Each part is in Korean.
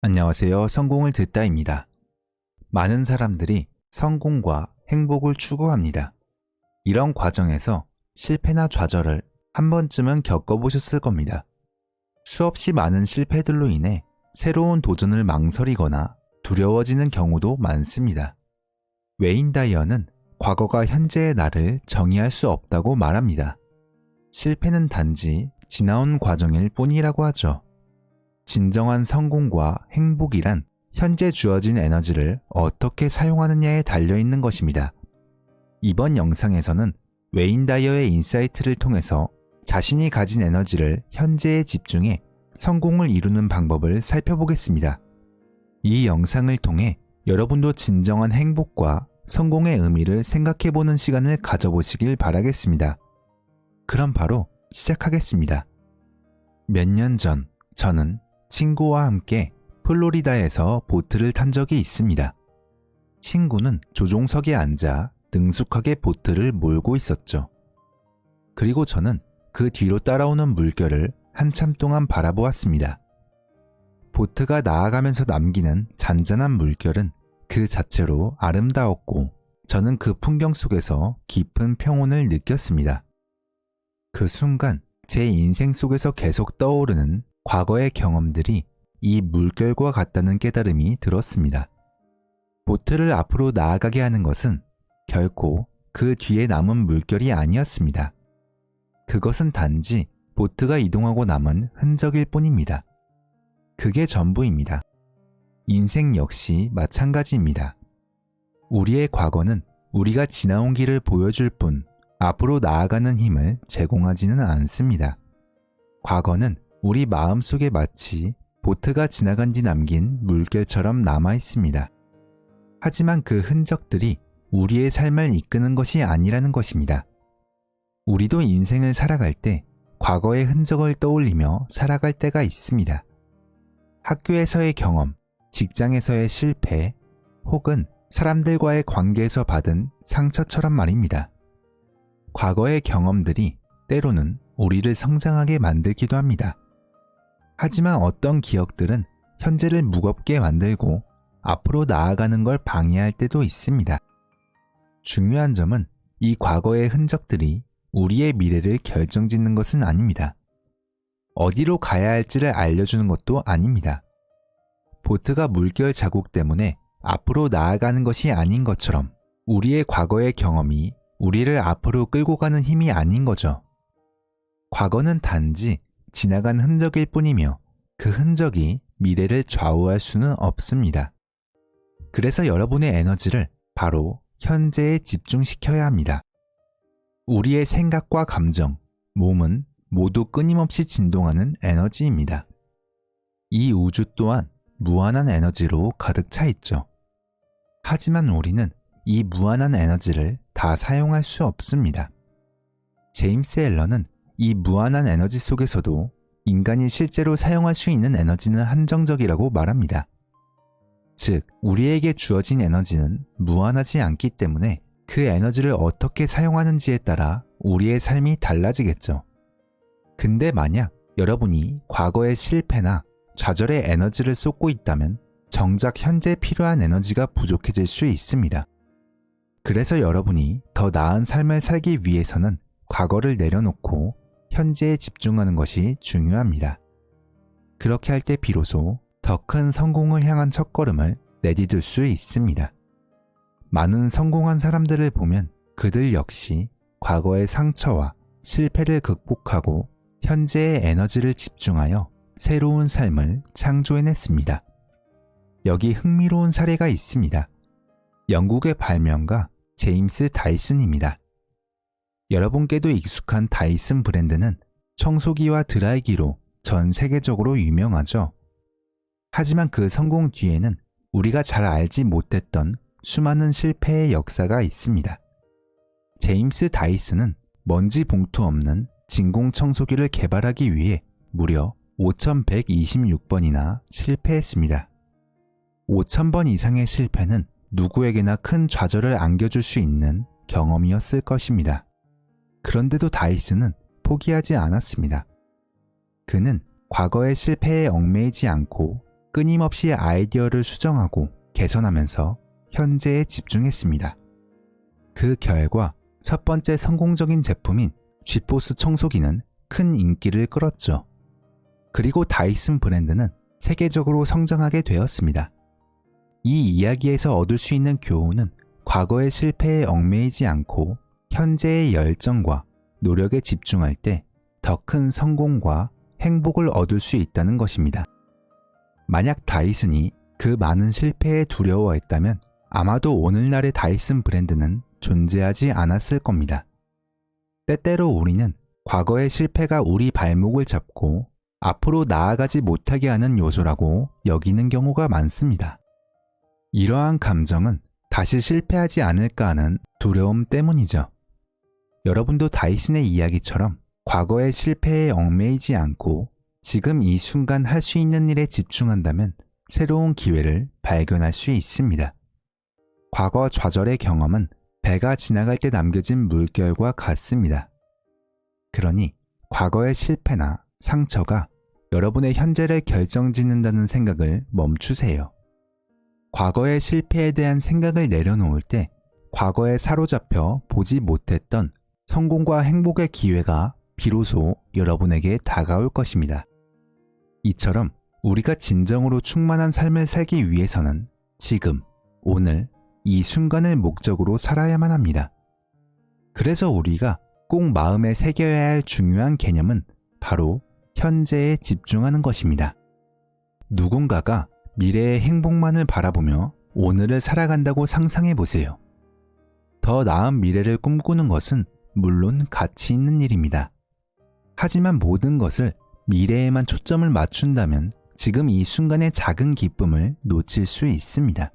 안녕하세요. 성공을 듣다입니다. 많은 사람들이 성공과 행복을 추구합니다. 이런 과정에서 실패나 좌절을 한 번쯤은 겪어보셨을 겁니다. 수없이 많은 실패들로 인해 새로운 도전을 망설이거나 두려워지는 경우도 많습니다. 웨인 다이어는 과거가 현재의 나를 정의할 수 없다고 말합니다. 실패는 단지 지나온 과정일 뿐이라고 하죠. 진정한 성공과 행복이란 현재 주어진 에너지를 어떻게 사용하느냐에 달려있는 것입니다. 이번 영상에서는 웨인 다이어의 인사이트를 통해서 자신이 가진 에너지를 현재에 집중해 성공을 이루는 방법을 살펴보겠습니다. 이 영상을 통해 여러분도 진정한 행복과 성공의 의미를 생각해보는 시간을 가져보시길 바라겠습니다. 그럼 바로 시작하겠습니다. 몇 년 전 저는 친구와 함께 플로리다에서 보트를 탄 적이 있습니다. 친구는 조종석에 앉아 능숙하게 보트를 몰고 있었죠. 그리고 저는 그 뒤로 따라오는 물결을 한참 동안 바라보았습니다. 보트가 나아가면서 남기는 잔잔한 물결은 그 자체로 아름다웠고 저는 그 풍경 속에서 깊은 평온을 느꼈습니다. 그 순간 제 인생 속에서 계속 떠오르는 과거의 경험들이 이 물결과 같다는 깨달음이 들었습니다. 보트를 앞으로 나아가게 하는 것은 결코 그 뒤에 남은 물결이 아니었습니다. 그것은 단지 보트가 이동하고 남은 흔적일 뿐입니다. 그게 전부입니다. 인생 역시 마찬가지입니다. 우리의 과거는 우리가 지나온 길을 보여줄 뿐 앞으로 나아가는 힘을 제공하지는 않습니다. 과거는 우리 마음속에 마치 보트가 지나간 뒤 남긴 물결처럼 남아 있습니다. 하지만 그 흔적들이 우리의 삶을 이끄는 것이 아니라는 것입니다. 우리도 인생을 살아갈 때 과거의 흔적을 떠올리며 살아갈 때가 있습니다. 학교에서의 경험, 직장에서의 실패, 혹은 사람들과의 관계에서 받은 상처처럼 말입니다. 과거의 경험들이 때로는 우리를 성장하게 만들기도 합니다. 하지만 어떤 기억들은 현재를 무겁게 만들고 앞으로 나아가는 걸 방해할 때도 있습니다. 중요한 점은 이 과거의 흔적들이 우리의 미래를 결정짓는 것은 아닙니다. 어디로 가야 할지를 알려주는 것도 아닙니다. 보트가 물결 자국 때문에 앞으로 나아가는 것이 아닌 것처럼 우리의 과거의 경험이 우리를 앞으로 끌고 가는 힘이 아닌 거죠. 과거는 단지 지나간 흔적일 뿐이며 그 흔적이 미래를 좌우할 수는 없습니다. 그래서 여러분의 에너지를 바로 현재에 집중시켜야 합니다. 우리의 생각과 감정, 몸은 모두 끊임없이 진동하는 에너지입니다. 이 우주 또한 무한한 에너지로 가득 차 있죠. 하지만 우리는 이 무한한 에너지를 다 사용할 수 없습니다. 제임스 앨런은 이 무한한 에너지 속에서도 인간이 실제로 사용할 수 있는 에너지는 한정적이라고 말합니다. 즉, 우리에게 주어진 에너지는 무한하지 않기 때문에 그 에너지를 어떻게 사용하는지에 따라 우리의 삶이 달라지겠죠. 근데 만약 여러분이 과거의 실패나 좌절의 에너지를 쏟고 있다면 정작 현재 필요한 에너지가 부족해질 수 있습니다. 그래서 여러분이 더 나은 삶을 살기 위해서는 과거를 내려놓고 현재에 집중하는 것이 중요합니다. 그렇게 할 때 비로소 더 큰 성공을 향한 첫걸음을 내디딜 수 있습니다. 많은 성공한 사람들을 보면 그들 역시 과거의 상처와 실패를 극복하고 현재의 에너지를 집중하여 새로운 삶을 창조해냈습니다. 여기 흥미로운 사례가 있습니다. 영국의 발명가 제임스 다이슨입니다. 여러분께도 익숙한 다이슨 브랜드는 청소기와 드라이기로 전 세계적으로 유명하죠. 하지만 그 성공 뒤에는 우리가 잘 알지 못했던 수많은 실패의 역사가 있습니다. 제임스 다이슨은 먼지 봉투 없는 진공 청소기를 개발하기 위해 무려 5126번이나 실패했습니다. 5000번 이상의 실패는 누구에게나 큰 좌절을 안겨줄 수 있는 경험이었을 것입니다. 그런데도 다이슨은 포기하지 않았습니다. 그는 과거의 실패에 얽매이지 않고 끊임없이 아이디어를 수정하고 개선하면서 현재에 집중했습니다. 그 결과 첫 번째 성공적인 제품인 쥐포스 청소기는 큰 인기를 끌었죠. 그리고 다이슨 브랜드는 세계적으로 성장하게 되었습니다. 이 이야기에서 얻을 수 있는 교훈은 과거의 실패에 얽매이지 않고 현재의 열정과 노력에 집중할 때 더 큰 성공과 행복을 얻을 수 있다는 것입니다. 만약 다이슨이 그 많은 실패에 두려워했다면 아마도 오늘날의 다이슨 브랜드는 존재하지 않았을 겁니다. 때때로 우리는 과거의 실패가 우리 발목을 잡고 앞으로 나아가지 못하게 하는 요소라고 여기는 경우가 많습니다. 이러한 감정은 다시 실패하지 않을까 하는 두려움 때문이죠. 여러분도 다이슨의 이야기처럼 과거의 실패에 얽매이지 않고 지금 이 순간 할 수 있는 일에 집중한다면 새로운 기회를 발견할 수 있습니다. 과거 좌절의 경험은 배가 지나갈 때 남겨진 물결과 같습니다. 그러니 과거의 실패나 상처가 여러분의 현재를 결정짓는다는 생각을 멈추세요. 과거의 실패에 대한 생각을 내려놓을 때 과거에 사로잡혀 보지 못했던 성공과 행복의 기회가 비로소 여러분에게 다가올 것입니다. 이처럼 우리가 진정으로 충만한 삶을 살기 위해서는 지금, 오늘, 이 순간을 목적으로 살아야만 합니다. 그래서 우리가 꼭 마음에 새겨야 할 중요한 개념은 바로 현재에 집중하는 것입니다. 누군가가 미래의 행복만을 바라보며 오늘을 살아간다고 상상해 보세요. 더 나은 미래를 꿈꾸는 것은 물론 가치 있는 일입니다. 하지만 모든 것을 미래에만 초점을 맞춘다면 지금 이 순간의 작은 기쁨을 놓칠 수 있습니다.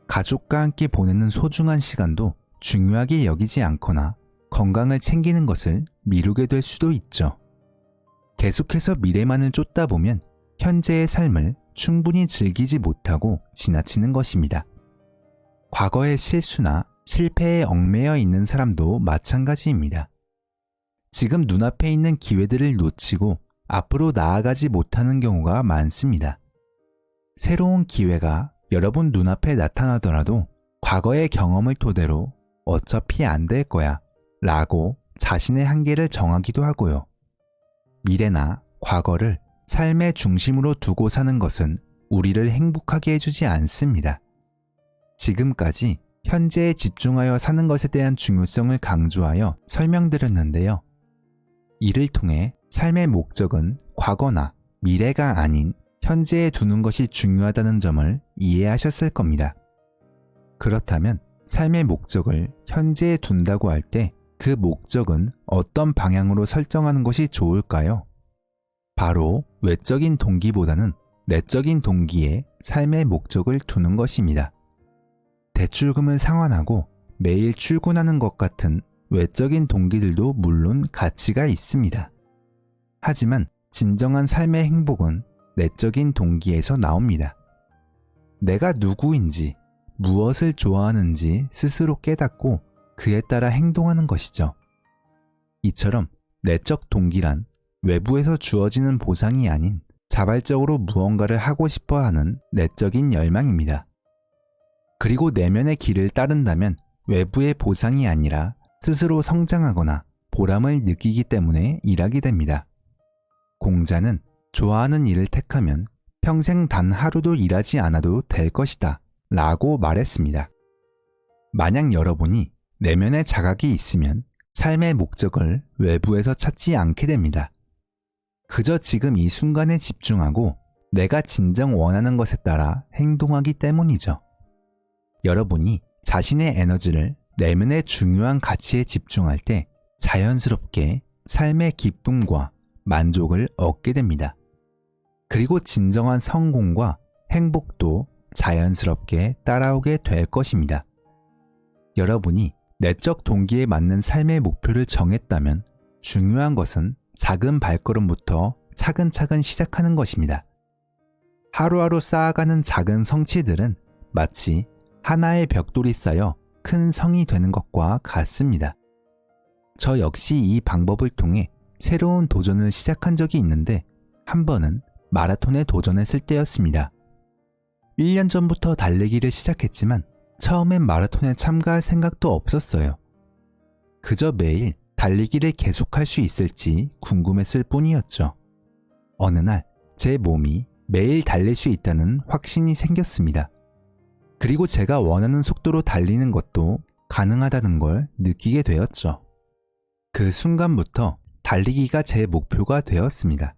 가족과 함께 보내는 소중한 시간도 중요하게 여기지 않거나 건강을 챙기는 것을 미루게 될 수도 있죠. 계속해서 미래만을 쫓다 보면 현재의 삶을 충분히 즐기지 못하고 지나치는 것입니다. 과거의 실수나 실패에 얽매여 있는 사람도 마찬가지입니다. 지금 눈앞에 있는 기회들을 놓치고 앞으로 나아가지 못하는 경우가 많습니다. 새로운 기회가 여러분 눈앞에 나타나더라도 과거의 경험을 토대로 어차피 안 될 거야 라고 자신의 한계를 정하기도 하고요. 미래나 과거를 삶의 중심으로 두고 사는 것은 우리를 행복하게 해주지 않습니다. 지금까지 현재에 집중하여 사는 것에 대한 중요성을 강조하여 설명드렸는데요. 이를 통해 삶의 목적은 과거나 미래가 아닌 현재에 두는 것이 중요하다는 점을 이해하셨을 겁니다. 그렇다면 삶의 목적을 현재에 둔다고 할 때 그 목적은 어떤 방향으로 설정하는 것이 좋을까요? 바로 외적인 동기보다는 내적인 동기에 삶의 목적을 두는 것입니다. 대출금을 상환하고 매일 출근하는 것 같은 외적인 동기들도 물론 가치가 있습니다. 하지만 진정한 삶의 행복은 내적인 동기에서 나옵니다. 내가 누구인지, 무엇을 좋아하는지 스스로 깨닫고 그에 따라 행동하는 것이죠. 이처럼 내적 동기란 외부에서 주어지는 보상이 아닌 자발적으로 무언가를 하고 싶어 하는 내적인 열망입니다. 그리고 내면의 길을 따른다면 외부의 보상이 아니라 스스로 성장하거나 보람을 느끼기 때문에 일하게 됩니다. 공자는 좋아하는 일을 택하면 평생 단 하루도 일하지 않아도 될 것이다 라고 말했습니다. 만약 여러분이 내면의 자각이 있으면 삶의 목적을 외부에서 찾지 않게 됩니다. 그저 지금 이 순간에 집중하고 내가 진정 원하는 것에 따라 행동하기 때문이죠. 여러분이 자신의 에너지를 내면의 중요한 가치에 집중할 때 자연스럽게 삶의 기쁨과 만족을 얻게 됩니다. 그리고 진정한 성공과 행복도 자연스럽게 따라오게 될 것입니다. 여러분이 내적 동기에 맞는 삶의 목표를 정했다면 중요한 것은 작은 발걸음부터 차근차근 시작하는 것입니다. 하루하루 쌓아가는 작은 성취들은 마치 하나의 벽돌이 쌓여 큰 성이 되는 것과 같습니다. 저 역시 이 방법을 통해 새로운 도전을 시작한 적이 있는데 한 번은 마라톤에 도전했을 때였습니다. 1년 전부터 달리기를 시작했지만 처음엔 마라톤에 참가할 생각도 없었어요. 그저 매일 달리기를 계속할 수 있을지 궁금했을 뿐이었죠. 어느 날 제 몸이 매일 달릴 수 있다는 확신이 생겼습니다. 그리고 제가 원하는 속도로 달리는 것도 가능하다는 걸 느끼게 되었죠. 그 순간부터 달리기가 제 목표가 되었습니다.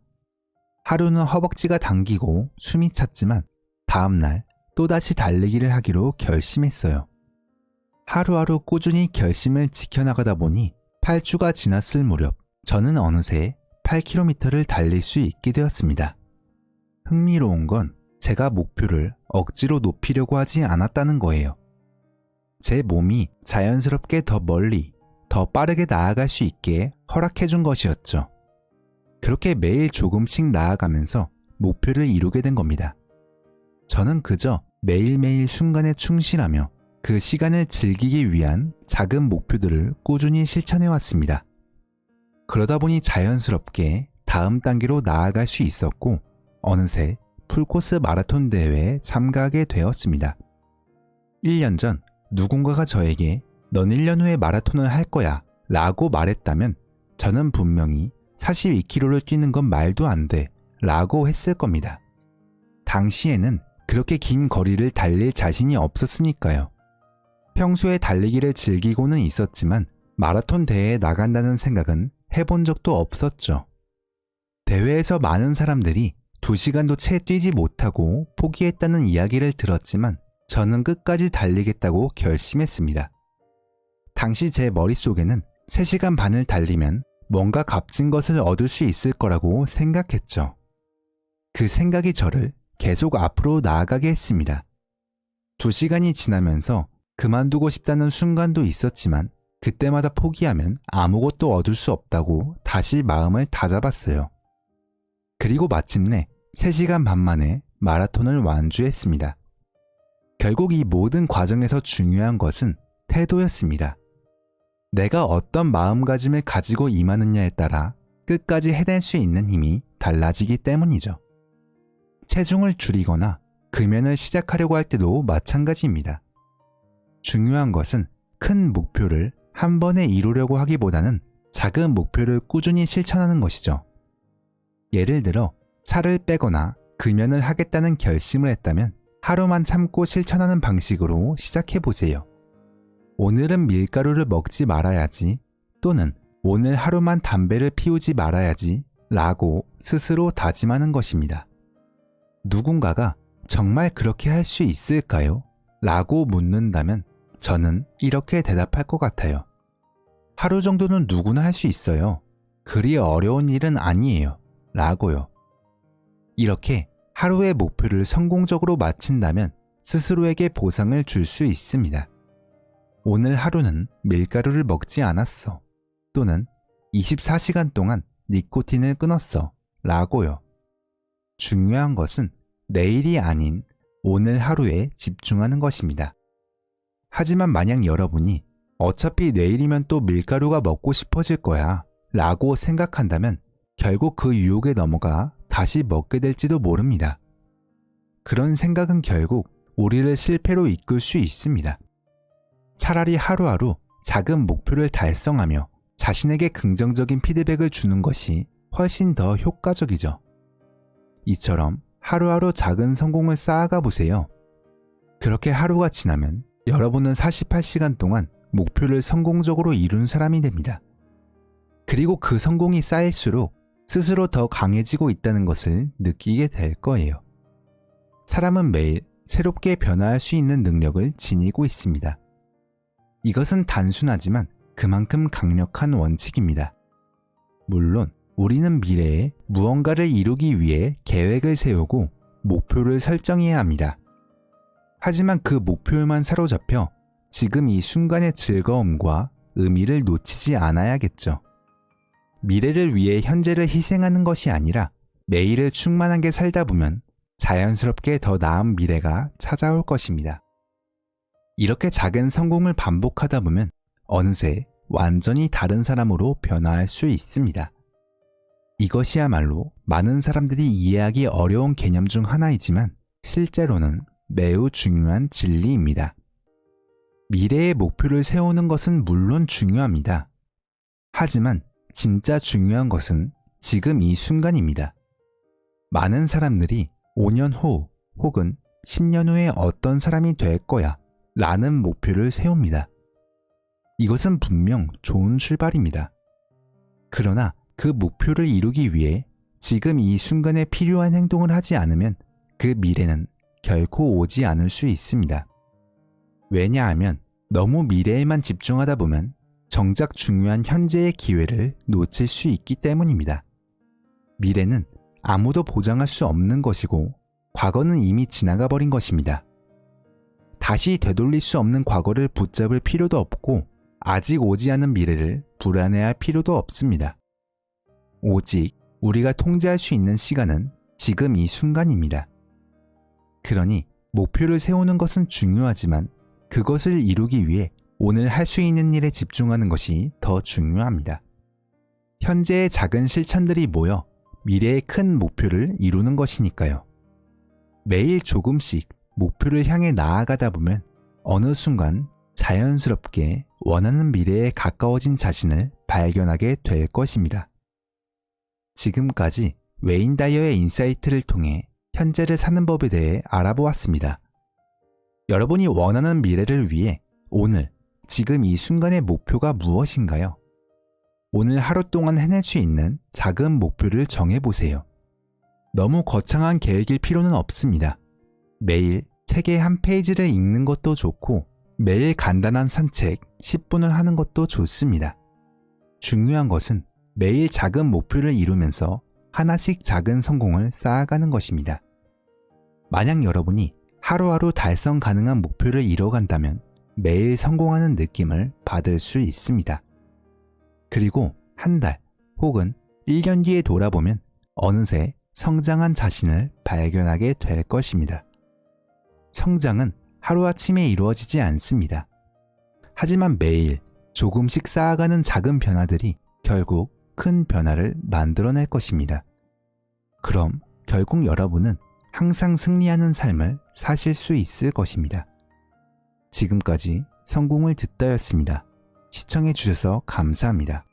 하루는 허벅지가 당기고 숨이 찼지만 다음날 또다시 달리기를 하기로 결심했어요. 하루하루 꾸준히 결심을 지켜나가다 보니 8주가 지났을 무렵 저는 어느새 8km를 달릴 수 있게 되었습니다. 흥미로운 건 제가 목표를 억지로 높이려고 하지 않았다는 거예요. 제 몸이 자연스럽게 더 멀리, 더 빠르게 나아갈 수 있게 허락해 준 것이었죠. 그렇게 매일 조금씩 나아가면서 목표를 이루게 된 겁니다. 저는 그저 매일매일 순간에 충실하며 그 시간을 즐기기 위한 작은 목표들을 꾸준히 실천해 왔습니다. 그러다 보니 자연스럽게 다음 단계로 나아갈 수 있었고 어느새 풀코스 마라톤 대회에 참가하게 되었습니다. 1년 전 누군가가 저에게 넌 1년 후에 마라톤을 할 거야 라고 말했다면 저는 분명히 42km를 뛰는 건 말도 안 돼 라고 했을 겁니다. 당시에는 그렇게 긴 거리를 달릴 자신이 없었으니까요. 평소에 달리기를 즐기고는 있었지만 마라톤 대회에 나간다는 생각은 해본 적도 없었죠. 대회에서 많은 사람들이 2시간도 채 뛰지 못하고 포기했다는 이야기를 들었지만 저는 끝까지 달리겠다고 결심했습니다. 당시 제 머릿속에는 3시간 반을 달리면 뭔가 값진 것을 얻을 수 있을 거라고 생각했죠. 그 생각이 저를 계속 앞으로 나아가게 했습니다. 2시간이 지나면서 그만두고 싶다는 순간도 있었지만 그때마다 포기하면 아무것도 얻을 수 없다고 다시 마음을 다잡았어요. 그리고 마침내 3시간 반 만에 마라톤을 완주했습니다. 결국 이 모든 과정에서 중요한 것은 태도였습니다. 내가 어떤 마음가짐을 가지고 임하느냐에 따라 끝까지 해낼 수 있는 힘이 달라지기 때문이죠. 체중을 줄이거나 금연을 시작하려고 할 때도 마찬가지입니다. 중요한 것은 큰 목표를 한 번에 이루려고 하기보다는 작은 목표를 꾸준히 실천하는 것이죠. 예를 들어 살을 빼거나 금연을 하겠다는 결심을 했다면 하루만 참고 실천하는 방식으로 시작해보세요. 오늘은 밀가루를 먹지 말아야지 또는 오늘 하루만 담배를 피우지 말아야지 라고 스스로 다짐하는 것입니다. 누군가가 정말 그렇게 할 수 있을까요? 라고 묻는다면 저는 이렇게 대답할 것 같아요. 하루 정도는 누구나 할 수 있어요. 그리 어려운 일은 아니에요. 라고요. 이렇게 하루의 목표를 성공적으로 마친다면 스스로에게 보상을 줄 수 있습니다. 오늘 하루는 밀가루를 먹지 않았어. 또는 24시간 동안 니코틴을 끊었어. 라고요. 중요한 것은 내일이 아닌 오늘 하루에 집중하는 것입니다. 하지만 만약 여러분이 어차피 내일이면 또 밀가루가 먹고 싶어질 거야 라고 생각한다면 결국 그 유혹에 넘어가 다시 먹게 될지도 모릅니다. 그런 생각은 결국 우리를 실패로 이끌 수 있습니다. 차라리 하루하루 작은 목표를 달성하며 자신에게 긍정적인 피드백을 주는 것이 훨씬 더 효과적이죠. 이처럼 하루하루 작은 성공을 쌓아가 보세요. 그렇게 하루가 지나면 여러분은 48시간 동안 목표를 성공적으로 이룬 사람이 됩니다. 그리고 그 성공이 쌓일수록 스스로 더 강해지고 있다는 것을 느끼게 될 거예요. 사람은 매일 새롭게 변화할 수 있는 능력을 지니고 있습니다. 이것은 단순하지만 그만큼 강력한 원칙입니다. 물론 우리는 미래에 무언가를 이루기 위해 계획을 세우고 목표를 설정해야 합니다. 하지만 그 목표에만 사로잡혀 지금 이 순간의 즐거움과 의미를 놓치지 않아야겠죠. 미래를 위해 현재를 희생하는 것이 아니라 매일을 충만하게 살다 보면 자연스럽게 더 나은 미래가 찾아올 것입니다. 이렇게 작은 성공을 반복하다 보면 어느새 완전히 다른 사람으로 변화할 수 있습니다. 이것이야말로 많은 사람들이 이해하기 어려운 개념 중 하나이지만 실제로는 매우 중요한 진리입니다. 미래의 목표를 세우는 것은 물론 중요합니다. 하지만 진짜 중요한 것은 지금 이 순간입니다. 많은 사람들이 5년 후 혹은 10년 후에 어떤 사람이 될 거야 라는 목표를 세웁니다. 이것은 분명 좋은 출발입니다. 그러나 그 목표를 이루기 위해 지금 이 순간에 필요한 행동을 하지 않으면 그 미래는 결코 오지 않을 수 있습니다. 왜냐하면 너무 미래에만 집중하다 보면 정작 중요한 현재의 기회를 놓칠 수 있기 때문입니다. 미래는 아무도 보장할 수 없는 것이고 과거는 이미 지나가 버린 것입니다. 다시 되돌릴 수 없는 과거를 붙잡을 필요도 없고 아직 오지 않은 미래를 불안해할 필요도 없습니다. 오직 우리가 통제할 수 있는 시간은 지금 이 순간입니다. 그러니 목표를 세우는 것은 중요하지만 그것을 이루기 위해 오늘 할 수 있는 일에 집중하는 것이 더 중요합니다. 현재의 작은 실천들이 모여 미래의 큰 목표를 이루는 것이니까요. 매일 조금씩 목표를 향해 나아가다 보면 어느 순간 자연스럽게 원하는 미래에 가까워진 자신을 발견하게 될 것입니다. 지금까지 웨인 다이어의 인사이트를 통해 현재를 사는 법에 대해 알아보았습니다. 여러분이 원하는 미래를 위해 오늘, 지금 이 순간의 목표가 무엇인가요? 오늘 하루 동안 해낼 수 있는 작은 목표를 정해보세요. 너무 거창한 계획일 필요는 없습니다. 매일 책의 한 페이지를 읽는 것도 좋고 매일 간단한 산책 10분을 하는 것도 좋습니다. 중요한 것은 매일 작은 목표를 이루면서 하나씩 작은 성공을 쌓아가는 것입니다. 만약 여러분이 하루하루 달성 가능한 목표를 이뤄간다면 매일 성공하는 느낌을 받을 수 있습니다. 그리고 한 달 혹은 1년 뒤에 돌아보면 어느새 성장한 자신을 발견하게 될 것입니다. 성장은 하루아침에 이루어지지 않습니다. 하지만 매일 조금씩 쌓아가는 작은 변화들이 결국 큰 변화를 만들어낼 것입니다. 그럼 결국 여러분은 항상 승리하는 삶을 사실 수 있을 것입니다. 지금까지 성공을 듣다였습니다. 시청해주셔서 감사합니다.